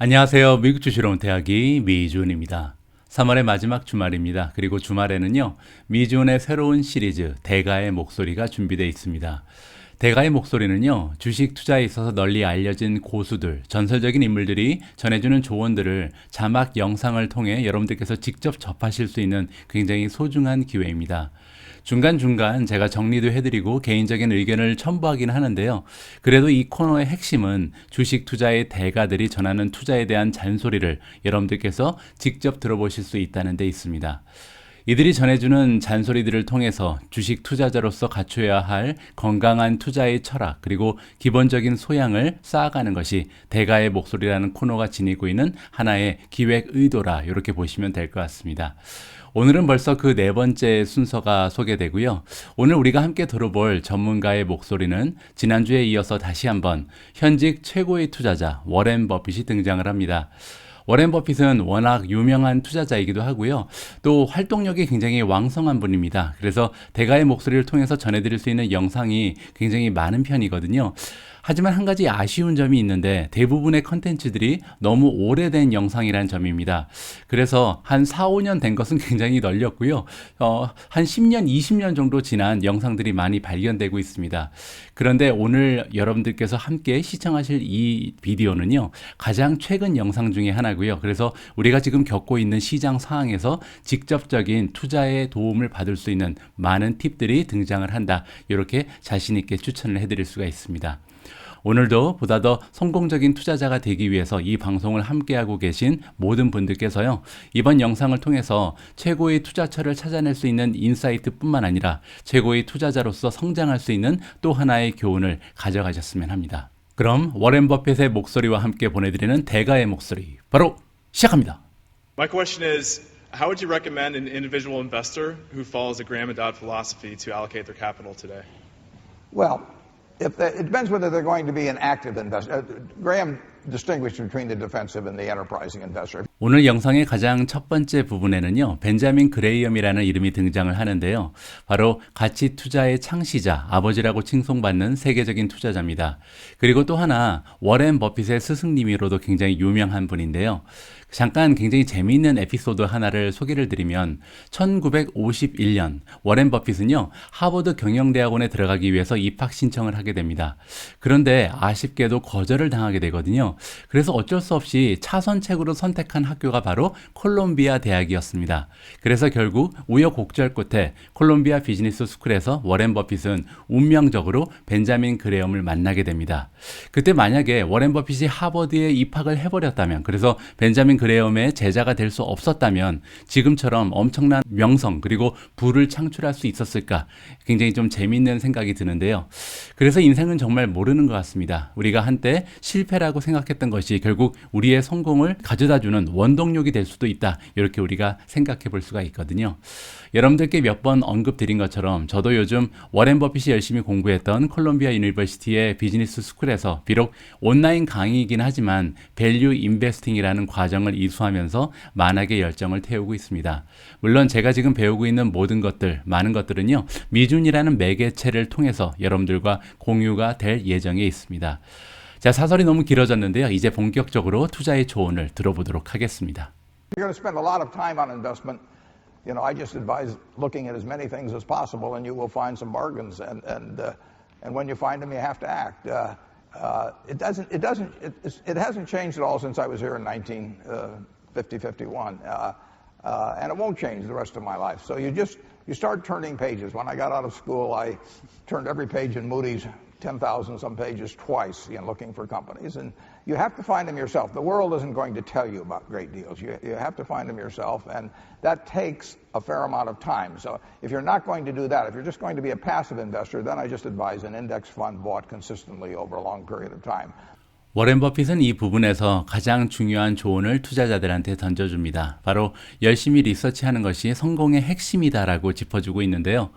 안녕하세요. 미국 주식으로 온 대학이 미준입니다. 3월의 마지막 주말입니다. 그리고 주말에는요, 미준의 새로운 시리즈 대가의 목소리가 준비되어 있습니다. 대가의 목소리는요, 주식 투자에 있어서 널리 알려진 고수들, 전설적인 인물들이 전해주는 조언들을 자막 영상을 통해 여러분들께서 직접 접하실 수 있는 굉장히 소중한 기회입니다. 중간중간 제가 정리도 해드리고 개인적인 의견을 첨부하긴 하는데요. 그래도 이 코너의 핵심은 주식 투자의 대가들이 전하는 투자에 대한 잔소리를 여러분들께서 직접 들어보실 수 있다는 데 있습니다. 이들이 전해주는 잔소리들을 통해서 주식 투자자로서 갖춰야 할 건강한 투자의 철학 그리고 기본적인 소양을 쌓아가는 것이 대가의 목소리라는 코너가 지니고 있는 하나의 기획 의도라 이렇게 보시면 될 것 같습니다. 오늘은 벌써 그 네 번째 순서가 소개되고요. 오늘 우리가 함께 들어볼 전문가의 목소리는 지난주에 이어서 다시 한번 현직 최고의 투자자 워렌 버핏이 등장을 합니다. 워렌 버핏은 워낙 유명한 투자자이기도 하고요. 또 활동력이 굉장히 왕성한 분입니다. 그래서 대가의 목소리를 통해서 전해드릴 수 있는 영상이 굉장히 많은 편이거든요. 하지만 한 가지 아쉬운 점이 있는데 대부분의 컨텐츠들이 너무 오래된 영상이라는 점입니다. 그래서 한 4, 5년 된 것은 굉장히 널렸고요. 한 10년, 20년 정도 지난 영상들이 많이 발견되고 있습니다. 그런데 오늘 여러분들께서 함께 시청하실 이 비디오는요, 가장 최근 영상 중에 하나고요. 그래서 우리가 지금 겪고 있는 시장 상황에서 직접적인 투자에 도움을 받을 수 있는 많은 팁들이 등장을 한다. 이렇게 자신 있게 추천을 해드릴 수가 있습니다. 오늘도 보다 더 성공적인 투자자가 되기 위해서 이 방송을 함께하고 계신 모든 분들께서요, 이번 영상을 통해서 최고의 투자처를 찾아낼 수 있는 인사이트뿐만 아니라 최고의 투자자로서 성장할 수 있는 또 하나의 교훈을 가져가셨으면 합니다. 그럼 워렌 버핏의 목소리와 함께 보내드리는 대가의 목소리 바로 시작합니다. My question is, how would you recommend an individual investor who follows the Graham and Dodd philosophy to allocate their capital today? Well, it depends whether they're going to be an active investor. Graham distinguished between the defensive and the enterprising investor. 오늘 영상의 가장 첫 번째 부분에는요, 벤자민 그레이엄이라는 이름이 등장을 하는데요. 바로 가치 투자의 창시자, 아버지라고 칭송받는 세계적인 투자자입니다. 그리고 또 하나 워렌 버핏의 스승님으로도 굉장히 유명한 분인데요. 잠깐 굉장히 재미있는 에피소드 하나를 소개를 드리면 1951년 워렌 버핏은요, 하버드 경영대학원에 들어가기 위해서 입학 신청을 하게 됩니다. 그런데 아쉽게도 거절을 당하게 되거든요. 그래서 어쩔 수 없이 차선책으로 선택한 학교가 바로 콜롬비아 대학이었습니다. 그래서 결국 우여곡절 끝에 콜롬비아 비즈니스 스쿨에서 워렌 버핏은 운명적으로 벤자민 그레엄을 만나게 됩니다. 그때 만약에 워렌 버핏이 하버드에 입학을 해버렸다면, 그래서 벤자민 그레엄의 제자가 될 수 없었다면 지금처럼 엄청난 명성 그리고 부를 창출할 수 있었을까, 굉장히 좀 재미있는 생각이 드는데요. 그래서 인생은 정말 모르는 것 같습니다. 우리가 한때 실패라고 생각했던 것이 결국 우리의 성공을 가져다주는 원동력이 될 수도 있다, 이렇게 우리가 생각해 볼 수가 있거든요. 여러분들께 몇 번 언급드린 것처럼 저도 요즘 워렌 버핏이 열심히 공부했던 콜롬비아 유니버시티의 비즈니스 스쿨에서 비록 온라인 강의이긴 하지만 밸류 인베스팅이라는 과정을 이수하면서 만학의 열정을 태우고 있습니다. 물론 제가 지금 배우고 있는 모든 것들, 많은 것들은요, 미준이라는 매개체를 통해서 여러분들과 공유가 될 예정에 있습니다. 자, 사설이 너무 길어졌는데요. 이제 본격적으로 투자의 조언을 들어보도록 하겠습니다. You're going to spend a lot of time on investment. I just advise looking at as many things as possible, and you will find some bargains. And when you find them, you have to act. It hasn't changed at all since I was here in 1951, and it won't change the rest of my life. So you start turning pages. When I got out of school, I turned every page in Moody's 10,000 some pages twice, looking for companies, and you have to find them yourself. The world isn't going to tell you about great deals. You have to find them yourself, and that takes a fair amount of time. So if you're not going to do that, if you're just going to be a passive investor, then I just advise an index fund bought consistently over a long period of time. 워렌 버핏은 이 부분에서 가장 중요한 조언을 투자자들한테 던져줍니다. 바로 열심히 리서치하는 것이 성공의 핵심이다라고 짚어주고 있는데요.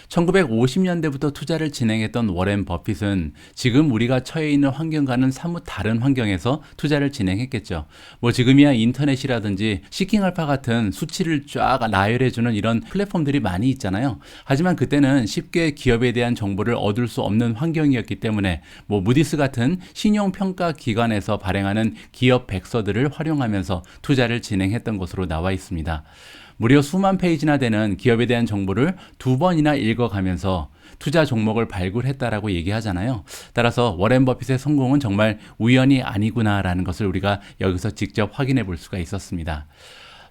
1950년대부터 투자를 진행했던 워렌 버핏은 지금 우리가 처해 있는 환경과는 사뭇 다른 환경에서 투자를 진행했겠죠. 뭐 지금이야 인터넷이라든지 시킹알파 같은 수치를 쫙 나열해주는 이런 플랫폼들이 많이 있잖아요. 하지만 그때는 쉽게 기업에 대한 정보를 얻을 수 없는 환경이었기 때문에 뭐 무디스 같은 신용평가 기관에서 발행하는 기업 백서들을 활용하면서 투자를 진행했던 것으로 나와 있습니다. 무려 수만 페이지나 되는 기업에 대한 정보를 2번이나 읽어가면서 투자 종목을 발굴했다라고 얘기하잖아요. 따라서 워렌 버핏의 성공은 정말 우연이 아니구나라는 것을 우리가 여기서 직접 확인해 볼 수가 있었습니다.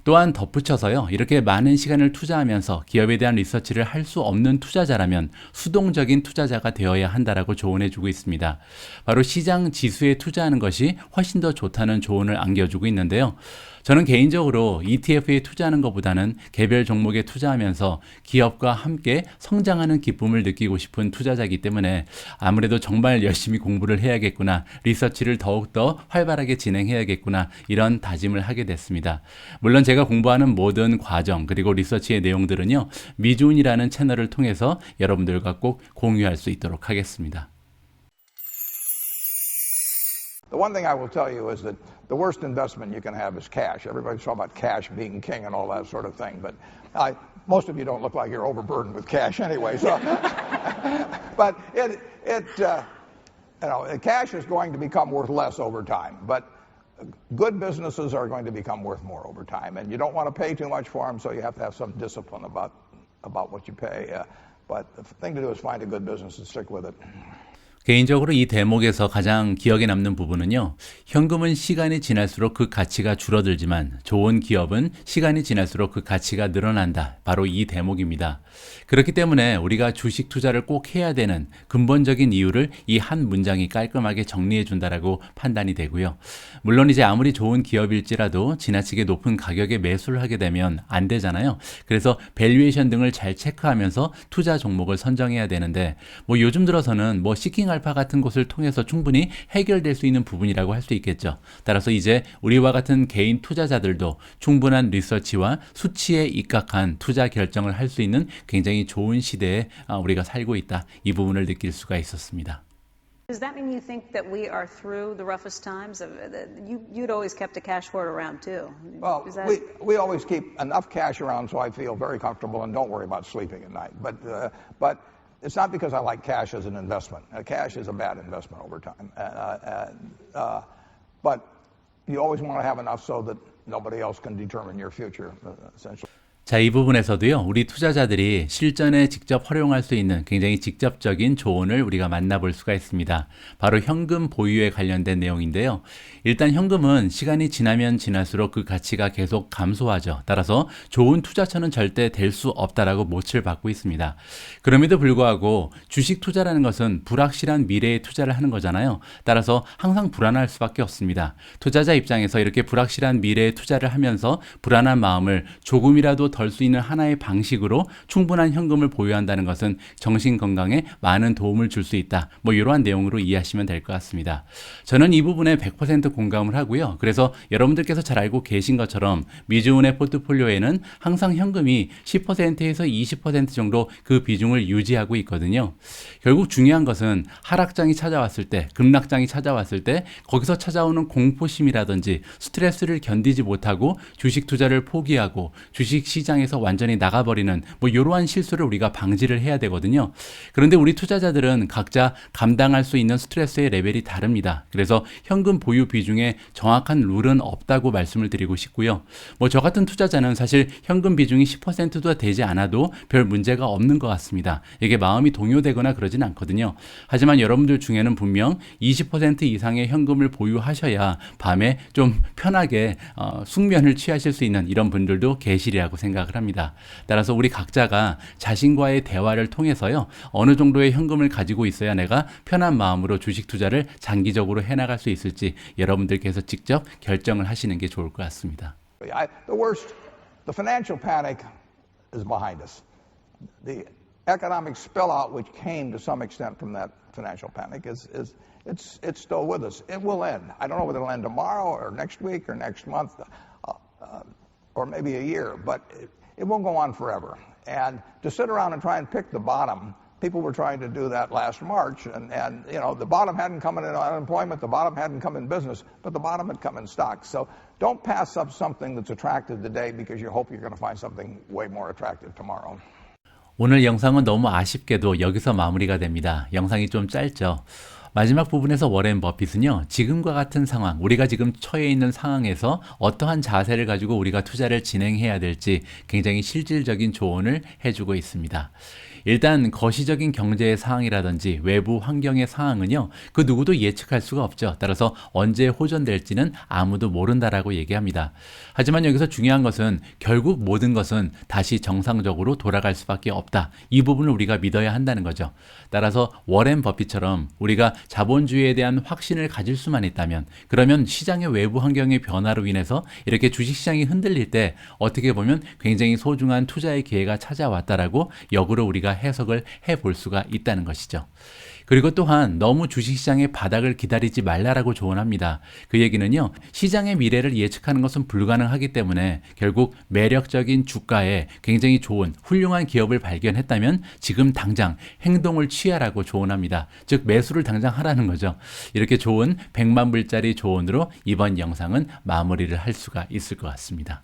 또한 덧붙여서요, 이렇게 많은 시간을 투자하면서 기업에 대한 리서치를 할 수 없는 투자자라면 수동적인 투자자가 되어야 한다라고 조언해 주고 있습니다. 바로 시장 지수에 투자하는 것이 훨씬 더 좋다는 조언을 안겨주고 있는데요. 저는 개인적으로 ETF에 투자하는 것보다는 개별 종목에 투자하면서 기업과 함께 성장하는 기쁨을 느끼고 싶은 투자자이기 때문에 아무래도 정말 열심히 공부를 해야겠구나, 리서치를 더욱더 활발하게 진행해야겠구나, 이런 다짐을 하게 됐습니다. 물론 제가 공부하는 모든 과정 그리고 리서치의 내용들은요, 미주은이라는 채널을 통해서 여러분들과 꼭 공유할 수 있도록 하겠습니다. The one thing I will tell you is that the worst investment you can have is cash. Everybody's talking about cash being king and all that sort of thing, but most of you don't look like you're overburdened with cash anyway. So, but cash is going to become worth less over time. But good businesses are going to become worth more over time, and you don't want to pay too much for them, so you have to have some discipline about what you pay. But the thing to do is find a good business and stick with it. 개인적으로 이 대목에서 가장 기억에 남는 부분은요, 현금은 시간이 지날수록 그 가치가 줄어들지만 좋은 기업은 시간이 지날수록 그 가치가 늘어난다. 바로 이 대목입니다. 그렇기 때문에 우리가 주식 투자를 꼭 해야 되는 근본적인 이유를 이 한 문장이 깔끔하게 정리해 준다라고 판단이 되고요. 물론 이제 아무리 좋은 기업일지라도 지나치게 높은 가격에 매수를 하게 되면 안 되잖아요. 그래서 밸류에이션 등을 잘 체크하면서 투자 종목을 선정해야 되는데, 뭐 요즘 들어서는 뭐 시킹 알파 같은 곳을 통해서 충분히 해결될 수 있는 부분이라고 할 수 있겠죠. 따라서 이제 우리와 같은 개인 투자자들도 충분한 리서치와 수치에 입각한 투자 결정을 할 수 있는 굉장히 좋은 시대에 우리가 살고 있다. 이 부분을 느낄 수가 있었습니다. Does that mean you think that we are through the roughest times? You'd always kept a cash hoard around too. Well, we always keep enough cash around so I feel very comfortable and don't worry about sleeping at night. But it's not because I like cash as an investment. Cash is a bad investment over time. But you always want to have enough so that nobody else can determine your future, essentially. 자, 이 부분에서도요, 우리 투자자들이 실전에 직접 활용할 수 있는 굉장히 직접적인 조언을 우리가 만나볼 수가 있습니다. 바로 현금 보유에 관련된 내용인데요. 일단 현금은 시간이 지나면 지날수록 그 가치가 계속 감소하죠. 따라서 좋은 투자처는 절대 될 수 없다라고 못을 받고 있습니다. 그럼에도 불구하고 주식 투자라는 것은 불확실한 미래에 투자를 하는 거잖아요. 따라서 항상 불안할 수밖에 없습니다. 투자자 입장에서 이렇게 불확실한 미래에 투자를 하면서 불안한 마음을 조금이라도 덜 수 있는 하나의 방식으로 충분한 현금을 보유한다는 것은 정신 건강에 많은 도움을 줄 수 있다. 뭐 이러한 내용으로 이해하시면 될 것 같습니다. 저는 이 부분에 100% 공감을 하고요. 그래서 여러분들께서 잘 알고 계신 것처럼 미주은의 포트폴리오에는 항상 현금이 10%에서 20% 정도 그 비중을 유지하고 있거든요. 결국 중요한 것은 하락장이 찾아왔을 때, 급락장이 찾아왔을 때 거기서 찾아오는 공포심이라든지 스트레스를 견디지 못하고 주식 투자를 포기하고 주식 시장에서 완전히 나가버리는 뭐 이러한 실수를 우리가 방지를 해야 되거든요. 그런데 우리 투자자들은 각자 감당할 수 있는 스트레스의 레벨이 다릅니다. 그래서 현금 보유 비중에 정확한 룰은 없다고 말씀을 드리고 싶고요. 뭐 저 같은 투자자는 사실 현금 비중이 10%도 되지 않아도 별 문제가 없는 것 같습니다. 이게 마음이 동요되거나 그러진 않거든요. 하지만 여러분들 중에는 분명 20% 이상의 현금을 보유하셔야 밤에 좀 편하게 숙면을 취하실 수 있는 이런 분들도 계시리라고 생각을 합니다. 따라서 우리 각자가 자신과의 대화를 통해서요, 어느 정도의 현금을 가지고 있어야 내가 편한 마음으로 주식 투자를 장기적으로 해나갈 수 있을지 여러분들께서 직접 결정을 하시는 게 좋을 것 같습니다. The financial panic is behind us. The economic spillout, which came to some extent from that financial panic, it's still with us. It will end. I don't know whether it'll end tomorrow or next week or next month. Or maybe a year, but it won't go on forever. And to sit around and try and pick the bottom, people were trying to do that last March, and you know, the bottom hadn't come in unemployment, the bottom hadn't come in business, but the bottom had come in stocks. So don't pass up something that's attractive today because you hope you're going to find something way more attractive tomorrow. 오늘 영상은 너무 아쉽게도 여기서 마무리가 됩니다. 영상이 좀 짧죠. 마지막 부분에서 워렌 버핏은요, 지금과 같은 상황, 우리가 지금 처해 있는 상황에서 어떠한 자세를 가지고 우리가 투자를 진행해야 될지 굉장히 실질적인 조언을 해주고 있습니다. 일단 거시적인 경제의 상황이라든지 외부 환경의 상황은요, 그 누구도 예측할 수가 없죠. 따라서 언제 호전될지는 아무도 모른다라고 얘기합니다. 하지만 여기서 중요한 것은 결국 모든 것은 다시 정상적으로 돌아갈 수밖에 없다. 이 부분을 우리가 믿어야 한다는 거죠. 따라서 워렌 버핏처럼 우리가 자본주의에 대한 확신을 가질 수만 있다면, 그러면 시장의 외부 환경의 변화로 인해서 이렇게 주식시장이 흔들릴 때 어떻게 보면 굉장히 소중한 투자의 기회가 찾아왔다라고 역으로 우리가 해석을 해볼 수가 있다는 것이죠. 그리고 또한 너무 주식시장의 바닥을 기다리지 말라라고 조언합니다. 그 얘기는요, 시장의 미래를 예측하는 것은 불가능하기 때문에 결국 매력적인 주가에 굉장히 좋은 훌륭한 기업을 발견했다면 지금 당장 행동을 취하라고 조언합니다. 즉 매수를 당장 하라는 거죠. 이렇게 좋은 100만 불짜리 조언으로 이번 영상은 마무리를 할 수가 있을 것 같습니다.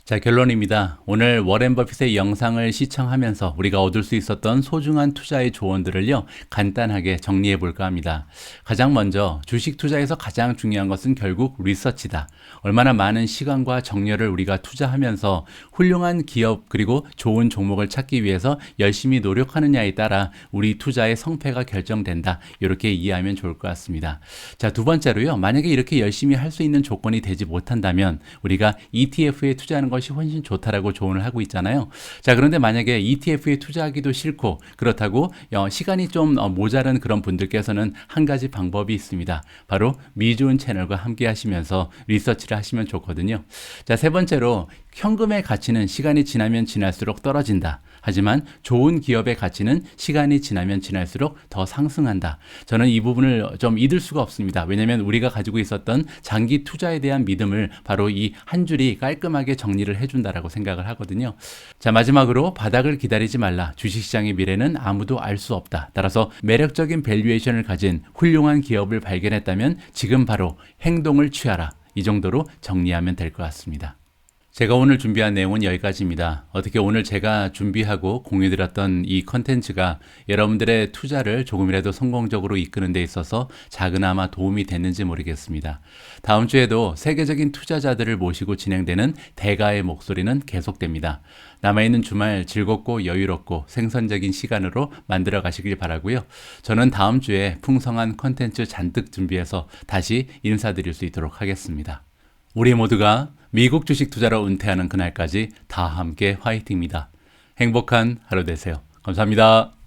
자, 결론입니다. 오늘 워렌 버핏의 영상을 시청하면서 우리가 얻을 수 있었던 소중한 투자의 조언들을요, 간단하게 정리해 볼까 합니다. 가장 먼저 주식 투자에서 가장 중요한 것은 결국 리서치다. 얼마나 많은 시간과 정열을 우리가 투자하면서 훌륭한 기업 그리고 좋은 종목을 찾기 위해서 열심히 노력하느냐에 따라 우리 투자의 성패가 결정된다. 이렇게 이해하면 좋을 것 같습니다. 자, 두 번째로요, 만약에 이렇게 열심히 할 수 있는 조건이 되지 못한다면 우리가 ETF에 투자하는 것이 훨씬 좋다라고 조언을 하고 있잖아요. 자, 그런데 만약에 ETF에 투자하기도 싫고 그렇다고 시간이 좀 모자른 그런 분들께서는 한 가지 방법이 있습니다. 바로 미주은 채널과 함께 하시면서 리서치를 하시면 좋거든요. 자, 세 번째로 현금의 가치는 시간이 지나면 지날수록 떨어진다. 하지만 좋은 기업의 가치는 시간이 지나면 지날수록 더 상승한다. 저는 이 부분을 좀 잊을 수가 없습니다. 왜냐하면 우리가 가지고 있었던 장기 투자에 대한 믿음을 바로 이 한 줄이 깔끔하게 정리를 해준다라고 생각을 하거든요. 자, 마지막으로 바닥을 기다리지 말라. 주식시장의 미래는 아무도 알 수 없다. 따라서 매력적인 밸류에이션을 가진 훌륭한 기업을 발견했다면 지금 바로 행동을 취하라. 이 정도로 정리하면 될 것 같습니다. 제가 오늘 준비한 내용은 여기까지입니다. 어떻게 오늘 제가 준비하고 공유드렸던 이 컨텐츠가 여러분들의 투자를 조금이라도 성공적으로 이끄는 데 있어서 작은아마 도움이 됐는지 모르겠습니다. 다음 주에도 세계적인 투자자들을 모시고 진행되는 대가의 목소리는 계속됩니다. 남아있는 주말 즐겁고 여유롭고 생산적인 시간으로 만들어 가시길 바라고요. 저는 다음 주에 풍성한 컨텐츠 잔뜩 준비해서 다시 인사드릴 수 있도록 하겠습니다. 우리 모두가 미국 주식 투자로 은퇴하는 그날까지 다 함께 화이팅입니다. 행복한 하루 되세요. 감사합니다.